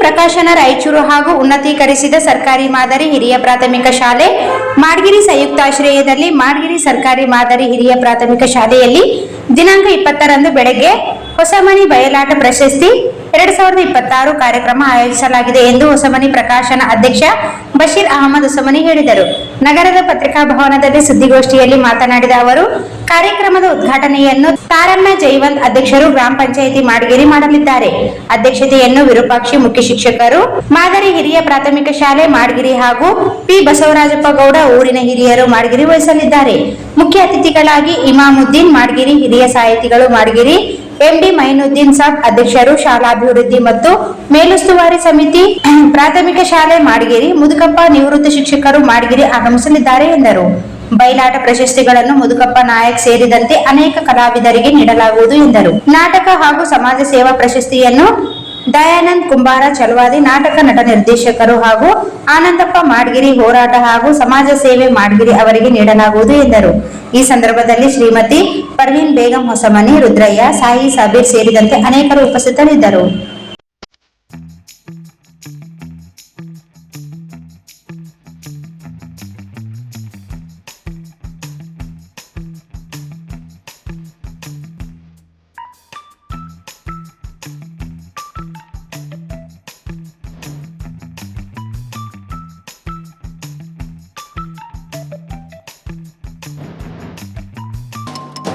ಪ್ರಕಾಶನ ರಾಯಚೂರು ಹಾಗೂ ಉನ್ನತೀಕರಿಸಿದ ಸರ್ಕಾರಿ ಮಾದರಿ ಹಿರಿಯ ಪ್ರಾಥಮಿಕ ಶಾಲೆ ಮಾಡಗಿರಿ ಸಂಯುಕ್ತಾಶ್ರಯದಲ್ಲಿ ಮಾಡಗಿರಿ ಸರ್ಕಾರಿ ಮಾದರಿ ಹಿರಿಯ ಪ್ರಾಥಮಿಕ ಶಾಲೆಯಲ್ಲಿ ದಿನಾಂಕ 20ರಂದು ಬೆಳಗ್ಗೆ ಹೊಸಮನಿ ಬಯಲಾಟ ಪ್ರಶಸ್ತಿ 2026 ಕಾರ್ಯಕ್ರಮ ಆಯೋಜಿಸಲಾಗಿದೆ ಎಂದು ಹೊಸಮನಿ ಪ್ರಕಾಶನ ಅಧ್ಯಕ್ಷ ಬಶೀರ್ ಅಹಮದ್ ಹೊಸಮನಿ ಹೇಳಿದರು. ನಗರದ ಪತ್ರಿಕಾ ಭವನದಲ್ಲಿ ಸುದ್ದಿಗೋಷ್ಠಿಯಲ್ಲಿ ಮಾತನಾಡಿದ ಅವರು, ಕಾರ್ಯಕ್ರಮದ ಉದ್ಘಾಟನೆಯನ್ನು ತಾರಮ್ಮ ಜೈವಂತ್ ಅಧ್ಯಕ್ಷರು ಗ್ರಾಮ ಪಂಚಾಯಿತಿ ಮಾಡಗಿರಿ ಮಾಡಲಿದ್ದಾರೆ. ಅಧ್ಯಕ್ಷತೆಯನ್ನು ವಿರೂಪಾಕ್ಷಿ ಮುಖ್ಯ ಶಿಕ್ಷಕರು, ಮಾದರಿ ಹಿರಿಯ ಪ್ರಾಥಮಿಕ ಶಾಲೆ ಮಾಡಗಿರಿ ಹಾಗೂ ಪಿ ಬಸವರಾಜಪ್ಪ ಗೌಡ ಊರಿನ ಹಿರಿಯರು ಮಾಡಗಿರಿ ವಹಿಸಲಿದ್ದಾರೆ. ಮುಖ್ಯ ಅತಿಥಿಗಳಾಗಿ ಇಮಾಮುದ್ದೀನ್ ಮಾಡಗಿರಿ, ಹಿರಿಯ ಸಾಹಿತಿಗಳು ಮಾಡಗಿರಿ, ಎಂಡಿ ಮೈನುದ್ದೀನ್ ಸಾಬ್ ಅಧ್ಯಕ್ಷರು, ಶಾಲಾಭಿವೃದ್ಧಿ ಮತ್ತು ಮೇಲುಸ್ತುವಾರಿ ಸಮಿತಿ, ಪ್ರಾಥಮಿಕ ಶಾಲೆ ಮಾಡಗಿರಿ, ಮುದುಕಪ್ಪ ನಿವೃತ್ತ ಶಿಕ್ಷಕರು ಮಾಡಗಿರಿ ಆಗಮಿಸಲಿದ್ದಾರೆ ಎಂದರು. ಬಯಲಾಟ ಪ್ರಶಸ್ತಿಗಳನ್ನು ಮುದುಕಪ್ಪ ನಾಯಕ್ ಸೇರಿದಂತೆ ಅನೇಕ ಕಲಾವಿದರಿಗೆ ನೀಡಲಾಗುವುದು ಎಂದರು. ನಾಟಕ ಹಾಗೂ ಸಮಾಜ ಸೇವಾ ಪ್ರಶಸ್ತಿಯನ್ನು ದಯಾನಂದ್ ಕುಂಬಾರ ಚಲವಾದಿ, ನಾಟಕ ನಟ ನಿರ್ದೇಶಕರು ಹಾಗೂ ಆನಂದಪ್ಪ ಮಾಡಗಿರಿ, ಹೋರಾಟ ಹಾಗೂ ಸಮಾಜ ಸೇವೆ ಮಾಡಗಿರಿ ಅವರಿಗೆ ನೀಡಲಾಗುವುದು ಎಂದರು. ಈ ಸಂದರ್ಭದಲ್ಲಿ ಶ್ರೀಮತಿ ಪರ್ವೀನ್ ಬೇಗಂ ಹೊಸಮನಿ, ರುದ್ರಯ್ಯ, ಸಾಯಿ ಸಾಬೀರ್ ಸೇರಿದಂತೆ ಅನೇಕರು ಉಪಸ್ಥಿತರಿದ್ದರು.